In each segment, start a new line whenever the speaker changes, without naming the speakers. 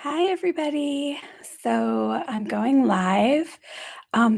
Hi, everybody. So I'm going live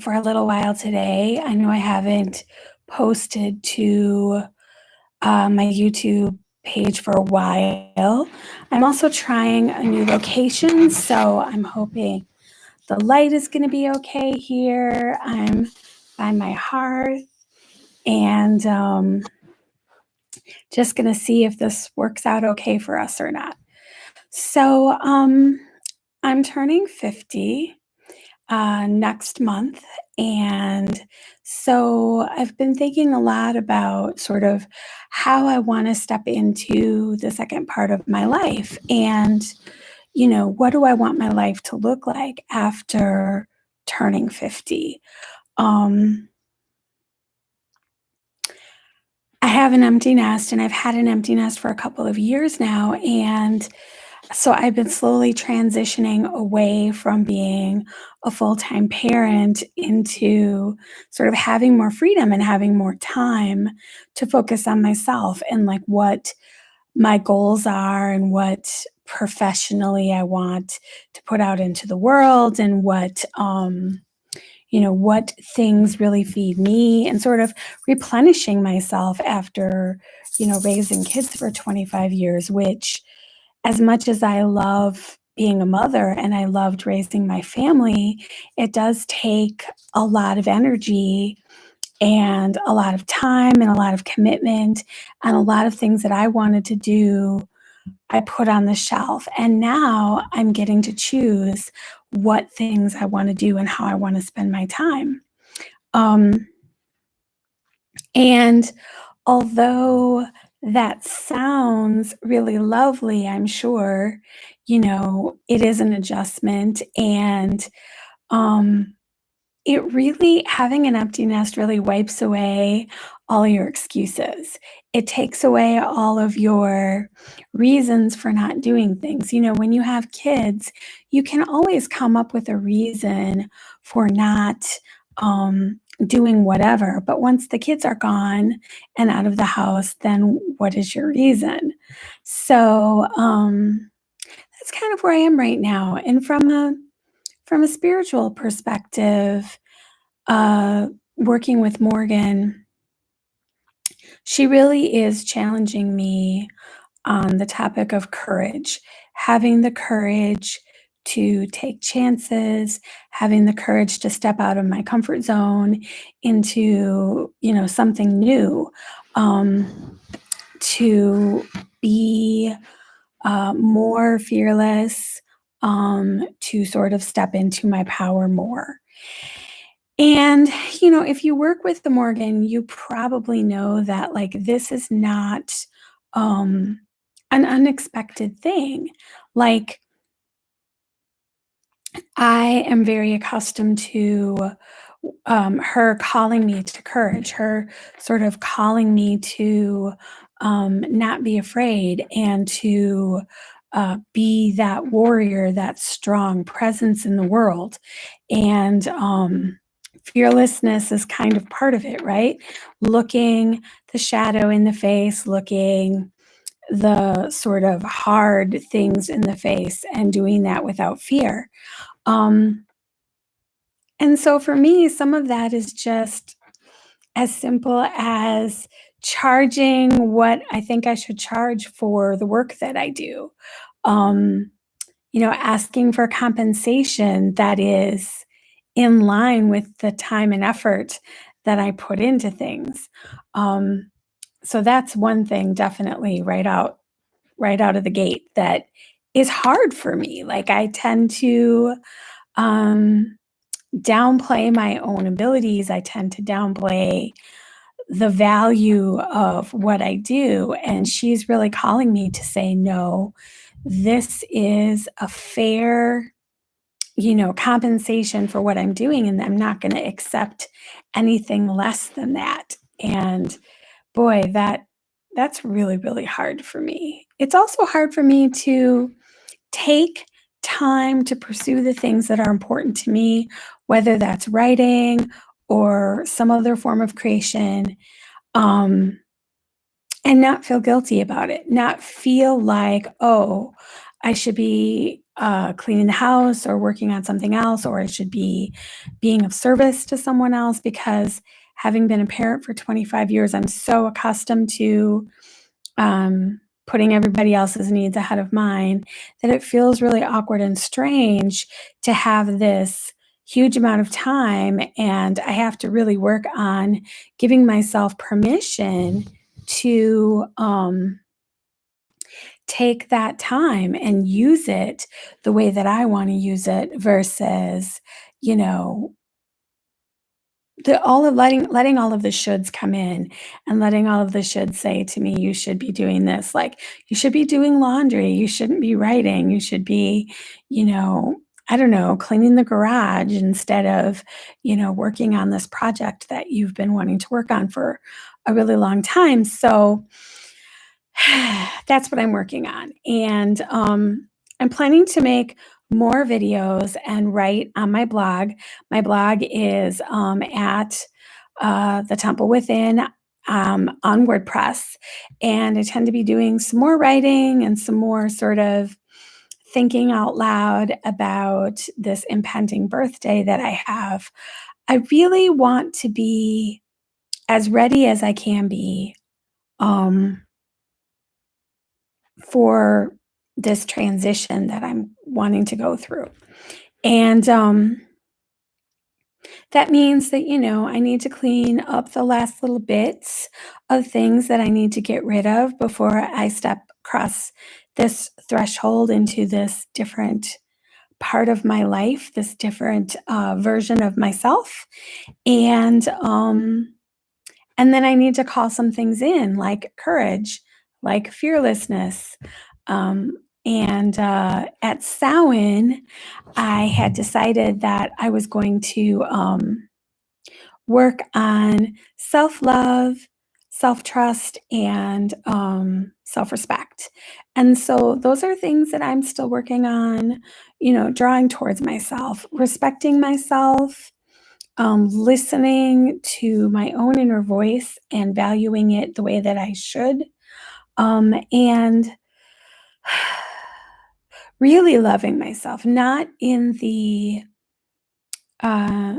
for a little while today. I know I haven't posted to my YouTube page for a while. I'm also trying a new location, so I'm hoping the light is going to be okay here. I'm by my hearth and just going to see if this works out okay for us or not. So, I'm turning 50 next month. And so I've been thinking a lot about sort of how I want to step into the second part of my life. And, what do I want my life to look like after turning 50? Um, I have an empty nest and I've had an empty nest for a couple of years now. And so I've been slowly transitioning away from being a full-time parent into sort of having more freedom and having more time to focus on myself and like what my goals are and what professionally I want to put out into the world and what things really feed me and sort of replenishing myself after, raising kids for 25 years, which as much as I love being a mother and I loved raising my family, it does take a lot of energy and a lot of time and a lot of commitment and a lot of things that I wanted to do, I put on the shelf. And now I'm getting to choose what things I want to do and how I want to spend my time. Um, and although that sounds really lovely, I'm sure, it is an adjustment and um it really having an empty nest really wipes away all your excuses. It takes away all of your reasons for not doing things. When you have kids, you can always come up with a reason for not doing whatever. But once the kids are gone and out of the house, then what is your reason? So that's kind of where I am right now. And from a spiritual perspective, uh, working with Morrighan, she really is challenging me on the topic of courage, having the courage to take chances, having the courage to step out of my comfort zone into, something new, to be more fearless, to sort of step into my power more. And, if you work with the Morgan, you probably know that like this is not um an unexpected thing. Like I am very accustomed to her calling me to courage, her sort of calling me to not be afraid and to be that warrior, that strong presence in the world. And fearlessness is kind of part of it, right? Looking the shadow in the face, looking the sort of hard things in the face and doing that without fear. Um, and so for me, some of that is just as simple as charging what I think I should charge for the work that I do. Um, asking for compensation that is in line with the time and effort that I put into things. Um, so that's one thing definitely right out of the gate that is hard for me. Like I tend to um downplay my own abilities. I tend to downplay the value of what I do. And she's really calling me to say, no, this is a fair, compensation for what I'm doing. And I'm not going to accept anything less than that. And boy, that's really, really hard for me. It's also hard for me to take time to pursue the things that are important to me, whether that's writing or some other form of creation, um, and not feel guilty about it, not feel like, oh, I should be cleaning the house or working on something else, or I should be being of service to someone else, because having been a parent for 25 years, I'm so accustomed to putting everybody else's needs ahead of mine that it feels really awkward and strange to have this huge amount of time, and I have to really work on giving myself permission to take that time and use it the way that I want to use it, versus, you know, the all of letting all of the shoulds come in, and letting all of the shoulds say to me, "You should be doing this." Like, "You should be doing laundry, you shouldn't be writing, you should be, you know, I don't know, cleaning the garage instead of, working on this project that you've been wanting to work on for a really long time." So, that's what I'm working on, and, I'm planning to make more videos and write on my blog. My blog is, at, The Temple Within, on WordPress, and I tend to be doing some more writing and some more sort of thinking out loud about this impending birthday that I have. I really want to be as ready as I can be, um for this transition that I'm wanting to go through. And that means that, I need to clean up the last little bits of things that I need to get rid of before I step across this threshold into this different part of my life, this different version of myself. And then I need to call some things in, like courage, like fearlessness. And At Samhain, I had decided that I was going to work on self love, self trust, and self respect. And so those are things that I'm still working on, drawing towards myself, respecting myself, listening to my own inner voice and valuing it the way that I should, and really loving myself, not in the uh,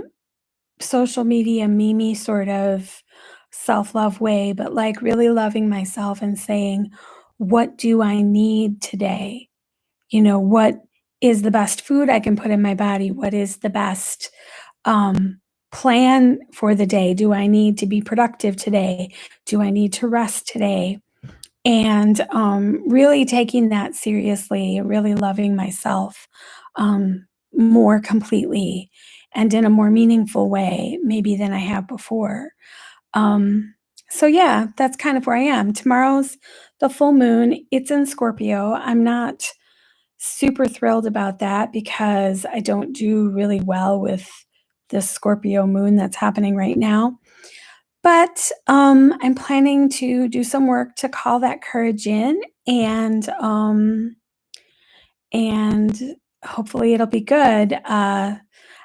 social media meme sort of self love way, but like really loving myself and saying, what do I need today? What is the best food I can put in my body? What is the best um, plan for the day? Do I need to be productive today? Do I need to rest today? And really taking that seriously, really loving myself more completely and in a more meaningful way, maybe than I have before. Um, so, yeah, that's kind of where I am. Tomorrow's the full moon. It's in Scorpio. I'm not super thrilled about that because I don't do really well with this Scorpio moon that's happening right now. But I'm planning to do some work to call that courage in, and hopefully it'll be good. I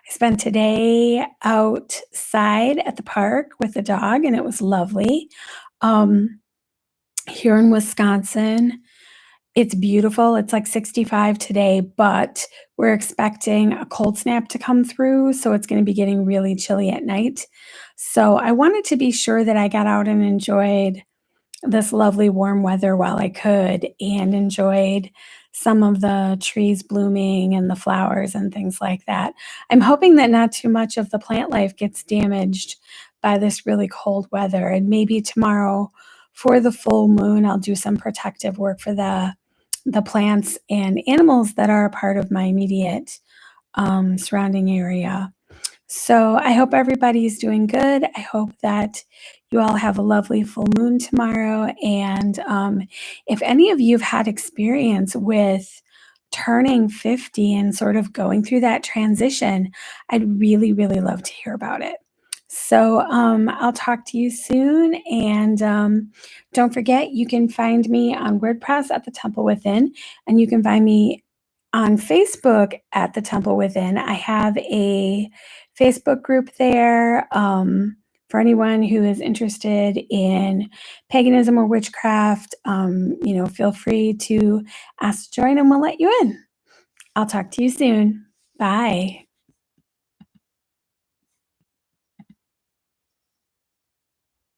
spent today outside at the park with the dog, and it was lovely. Um, Here in Wisconsin, it's beautiful. It's like 65 today, but we're expecting a cold snap to come through, so it's gonna be getting really chilly at night. So I wanted to be sure that I got out and enjoyed this lovely warm weather while I could, and enjoyed some of the trees blooming and the flowers and things like that. I'm hoping that not too much of the plant life gets damaged by this really cold weather, and maybe tomorrow for the full moon, I'll do some protective work for the plants and animals that are a part of my immediate surrounding area. So I hope everybody's doing good. I hope that you all have a lovely full moon tomorrow. And if any of you have had experience with turning 50 and sort of going through that transition, I'd really, really love to hear about it. So I'll talk to you soon. And don't forget, you can find me on WordPress at The Temple Within, and you can find me on Facebook at The Temple Within. I have a Facebook group there for anyone who is interested in paganism or witchcraft. Feel free to ask to join and we'll let you in. I'll talk to you soon. Bye.